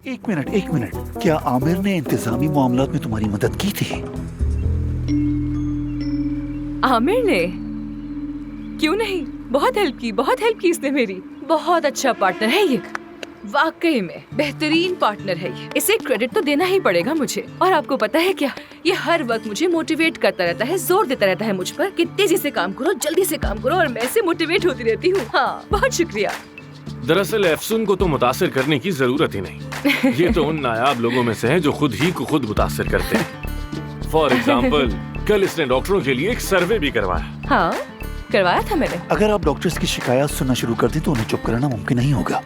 एक मिनट, क्या आमिर ने इंतजामी मामलात में तुम्हारी मदद की थी? आमिर ने? क्यों नहीं, बहुत हेल्प की इसने मेरी। बहुत अच्छा पार्टनर है ये, वाकई में बेहतरीन पार्टनर है ये। इसे क्रेडिट तो देना ही पड़ेगा मुझे। और आपको पता है क्या, ये हर वक्त मुझे मोटिवेट करता रहता है, जोर देता रहता है मुझ पर कि तेजी से काम करो, जल्दी से काम करो, और मैं इससे मोटिवेट होती रहती हूँ। हाँ, बहुत शुक्रिया। दरअसल अफसून को तो मुतासिर करने की जरूरत ही नहीं। ये तो उन नायाब लोगों में से है जो खुद ही को खुद मुतासिर करते हैं। फॉर एग्जाम्पल, कल इसने डॉक्टरों के लिए एक सर्वे भी करवाया। हाँ, करवाया था मैंने। अगर आप डॉक्टर्स की शिकायत सुनना शुरू कर दें तो उन्हें चुप कराना मुमकिन नहीं होगा।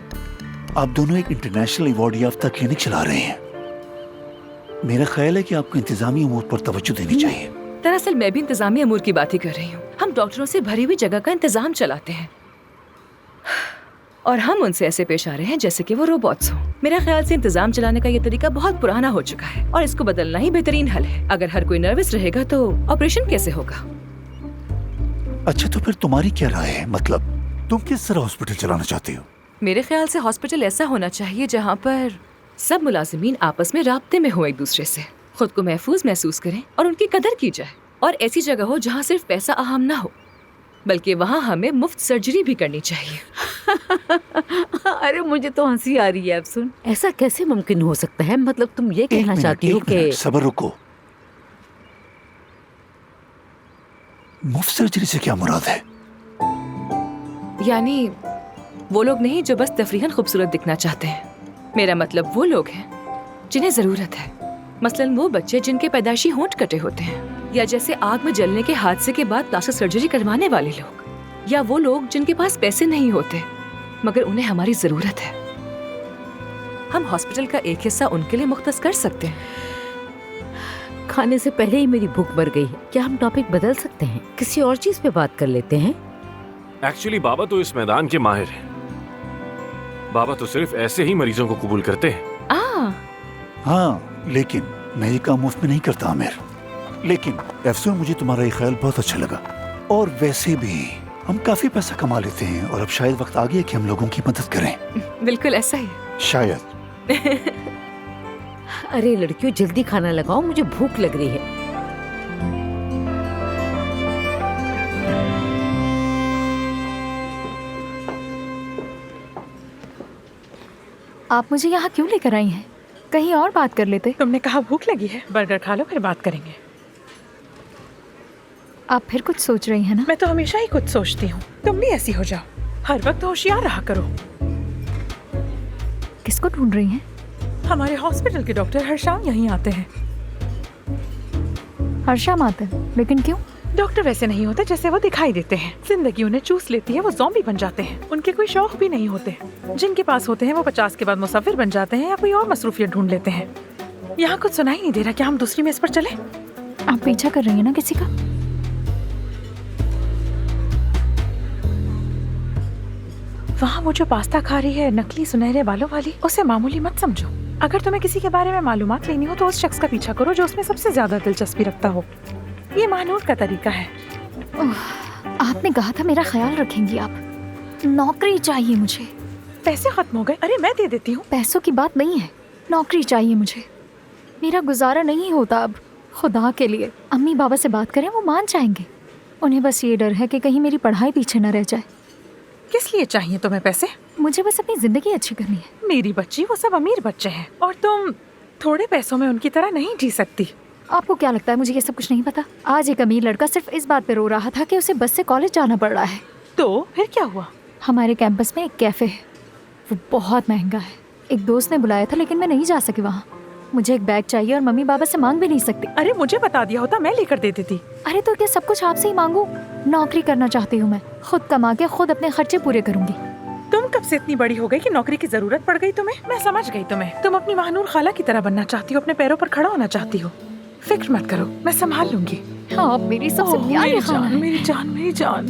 आप दोनों एक इंटरनेशनल अवार्ड याफ्ता क्लिनिक चला रहे हैं। मेरा ख्याल है कि आपको इंतजामी अमूर पर तवज्जो देनी चाहिए। दरअसल मैं भी इंतजामी अमूर की बात ही कर रही हूँ। हम डॉक्टरों से भरी हुई जगह का इंतजाम चलाते हैं और हम उनसे ऐसे पेश आ रहे हैं जैसे कि वो रोबोट्स हो। मेरा ख्याल से इंतजाम चलाने का ये तरीका बहुत पुराना हो चुका है और इसको बदलना ही बेहतरीन हल है। अगर हर कोई नर्वस रहेगा तो ऑपरेशन कैसे होगा? अच्छा, तो फिर तुम्हारी क्या राय है? मतलब तुम किस तरह हॉस्पिटल चलाना चाहती हो? मेरे ख्याल से हॉस्पिटल ऐसा होना चाहिए जहाँ पर सब मुलाजिमीन आपस में राब्ते में हो, एक दूसरे से खुद को महफूज महसूस करें और उनकी कदर की जाए। और ऐसी जगह हो जहाँ सिर्फ पैसा अहम ना हो, बल्कि वहाँ हमें मुफ्त सर्जरी भी करनी चाहिए। अरे मुझे तो हंसी आ रही है अफसून। ऐसा कैसे मुमकिन हो सकता है? मतलब तुम ये कहना चाहती हो कि सब्र रखो। मुफ्त सर्जरी से क्या मुराद है? यानी वो लोग नहीं जो बस तफरीहन खूबसूरत दिखना चाहते हैं। मेरा मतलब वो लोग हैं जिन्हें जरूरत है। मसलन वो बच्चे जिनके पैदाइशी होंठ कटे होते हैं, या जैसे आग में जलने के हादसे के बाद प्लास्टिक सर्जरी करवाने वाले लोग, या वो लोग जिनके पास पैसे नहीं होते मगर उन्हें हमारी जरूरत है। हम हॉस्पिटल का एक हिस्सा उनके लिए मुख्तस कर सकते हैं। खाने से पहले ही मेरी भूख बढ़ गई है। क्या हम टॉपिक बदल सकते हैं? किसी और चीज पे बात कर लेते हैं। एक्चुअली बाबा तो इस मैदान के माहिर हैं। बाबा तो सिर्फ ऐसे ही मरीजों को कबूल करते हैं। हाँ, लेकिन मैं ये काम मुफ्त में नहीं करता आमिर। लेकिन अफसोस, मुझे तुम्हारा ये ख्याल बहुत अच्छा लगा। और वैसे भी हम काफी पैसा कमा लेते हैं और अब शायद वक्त आ गया कि हम लोगों की मदद करें। बिल्कुल ऐसा ही। शायद। अरे लड़कियों, जल्दी खाना लगाओ, मुझे भूख लग रही है। आप मुझे यहाँ क्यों लेकर आई हैं? कहीं और बात कर लेते। तुमने कहा भूख लगी है, बर्गर खा लो फिर बात करेंगे। आप फिर कुछ सोच रही हैं ना? मैं तो हमेशा ही कुछ सोचती हूँ। तुम भी ऐसी हो जाओ, हर वक्त होशियार रहा करो। किसको ढूंढ रही हैं? हमारे हॉस्पिटल के डॉक्टर हर शाम यहीं आते हैं। हर शाम आते हैं? लेकिन क्यों? डॉक्टर वैसे नहीं होते जैसे वो दिखाई देते हैं। जिंदगी उन्हें चूस लेती है, वो ज़ॉम्बी बन जाते हैं। उनके कोई शौक भी नहीं होते। जिनके पास होते हैं वो 50 के बाद मुसाफिर बन जाते हैं या कोई और मसरूफियत ढूंढ लेते हैं। यहाँ कुछ सुनाई नहीं दे रहा, क्या हम दूसरी मेज पर चले? आप पीछा कर रही हैं ना किसी का? वहाँ वो जो पास्ता खा रही है, नकली सुनहरे बालों वाली, उसे मामूली मत समझो। अगर तुम्हें किसी के बारे में मालूमात लेनी हो तो उस शख्स का पीछा करो जो उसमें सबसे ज्यादा दिलचस्पी रखता हो। ये मानूर का तरीका है। आपने कहा था मेरा ख्याल रखेंगी आप। नौकरी चाहिए मुझे। पैसे खत्म हो गए। अरे मैं दे देती हूँ। पैसों की बात नहीं है, नौकरी चाहिए मुझे। मेरा गुजारा नहीं होता अब। खुदा के लिए अम्मी बाबा से बात करें, वो मान जाएंगे। उन्हें बस ये डर है कि कहीं मेरी पढ़ाई पीछे न रह जाए। किस लिए चाहिए तुम्हें पैसे? मुझे बस अपनी जिंदगी अच्छी करनी है। मेरी बच्ची, वो सब अमीर बच्चे हैं और तुम थोड़े पैसों में उनकी तरह नहीं जी सकती। आपको क्या लगता है मुझे ये सब कुछ नहीं पता? आज एक अमीर लड़का सिर्फ इस बात पे रो रहा था कि उसे बस से कॉलेज जाना पड़ रहा है। तो फिर क्या हुआ? हमारे कैंपस में एक कैफे है, वो बहुत महंगा है। एक दोस्त ने बुलाया था लेकिन मैं नहीं जा सकी वहाँ। मुझे एक बैग चाहिए और मम्मी बाबा से मांग भी नहीं सकती। अरे मुझे बता दिया होता, मैं लेकर दे देती। अरे तो क्या सब कुछ आपसे ही मांगू? नौकरी करना चाहती हूँ मैं, खुद कमा के खुद अपने खर्चे पूरे करूंगी। तुम कब से इतनी बड़ी हो गई कि नौकरी की जरूरत पड़ गई तुम्हें? मैं समझ गई तुम्हें। तुम अपनी महानूर खाला की तरह बनना चाहती हो, अपने पैरों पर खड़ा होना चाहती हो। फिक्र मत करो, मैं संभाल लूंगी। हाँ, आप मेरी सबसे प्यारी खाना है। मेरी जान, मेरी जान।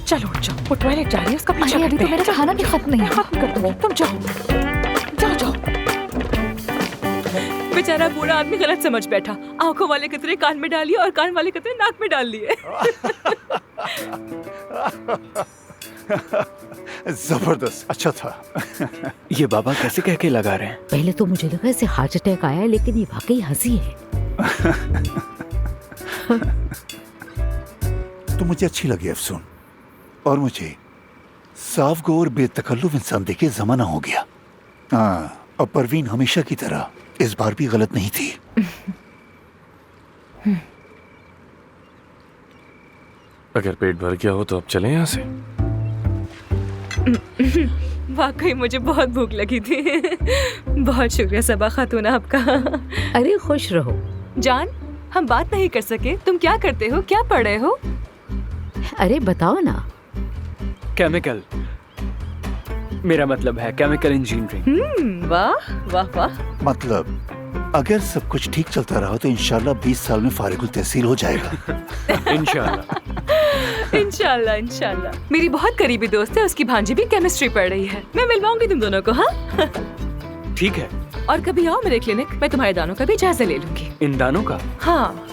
चलो उठ जाओ, वो टॉयलेट जा रही है, उसका पीछा अरे अभी करते तो मेरा हैं। खाना भी खत्म नहीं है। खत्म कर दूंगी, तुम जाओ जाओ जाओ। बेचारा बूढ़ा आदमी गलत समझ बैठा। आंखों वाले कतरे कान में डालिए और कान वाले कतरे नाक में डाल लिए। जबरदस्त, अच्छा था। ये बाबा कैसे कह के लगा रहे हैं? पहले तो मुझे लगा इसे हार्ट अटैक आया है, लेकिन ये वाकई हंसी है। तो मुझे अच्छी लगी अफसून, और मुझे साफ गो और बेतकल्लुफ इंसान देखे जमाना हो गया। हाँ, अब परवीन हमेशा की तरह इस बार भी गलत नहीं थी। अगर पेट भर गया हो तो अब चलें यहाँ से। वाकई मुझे बहुत भूख लगी थी। बहुत शुक्रिया सबा खातून आपका। अरे खुश रहो। जान, हम बात नहीं कर सके। तुम क्या करते हो, क्या पढ़ रहे हो? अरे बताओ ना। केमिकल, मेरा मतलब है केमिकल इंजीनियरिंग। वाह वाह वाह। मतलब अगर सब कुछ ठीक चलता रहा तो इंशाल्लाह 20 साल में फारिगुल तहसील हो जाएगा। इंशाल्लाह। इंशाल्लाह इंशाल्लाह। मेरी बहुत करीबी दोस्त है, उसकी भांजी भी केमिस्ट्री पढ़ रही है। मैं मिलवाऊंगी तुम दोनों को। हाँ ठीक है। और कभी आओ मेरे क्लिनिक, मैं तुम्हारे दानों का भी जायजा ले लूंगी। इन दानों का? हाँ,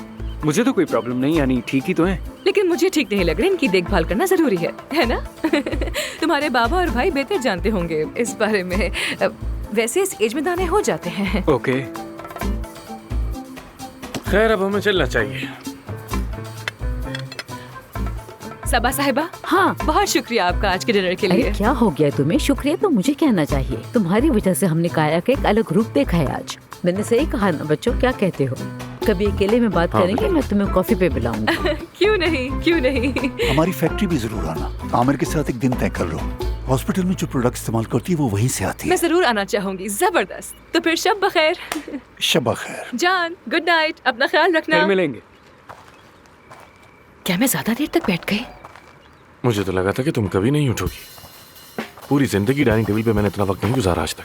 मुझे तो कोई प्रॉब्लम नहीं, यानी ठीक ही तो है। लेकिन मुझे ठीक नहीं लग रहा, इनकी देखभाल करना जरूरी है ना? तुम्हारे बाबा और भाई बेहतर जानते होंगे इस बारे में। वैसे इस एज में दाने हो जाते हैं। ओके। खैर, अब हमें चलना चाहिए। सबा साहिबा, हाँ। बहुत शुक्रिया आपका आज के डिनर के अरे लिए। क्या हो गया तुम्हें? शुक्रिया तो मुझे कहना चाहिए। तुम्हारी वजह से हमने काया का एक अलग रूप देखा है आज। मैंने सही कहा ना बच्चों, क्या कहते हो? कभी अकेले में बात करेंगे, मैं तुम्हें कॉफी पे बुलाऊंगा। क्यों नहीं, क्यों नहीं। हमारी फैक्ट्री भी जरूर आना। आमिर के साथ एक दिन तय कर लो। हॉस्पिटल में जो प्रोडक्ट इस्तेमाल करती है वो वहीं से आती मैं है। जरूर आना चाहूंगी। जबरदस्त। तो फिर शब बखैर। शब खैर। जान, गुड नाइट, अपना ख्याल रखना। फिर मिलेंगे। क्या मैं ज्यादा देर तक बैठ गई? मुझे तो लगा था कि तुम कभी नहीं उठोगी। पूरी जिंदगी डाइनिंग टेबल पे मैंने इतना वक्त नहीं गुजारा आज तक।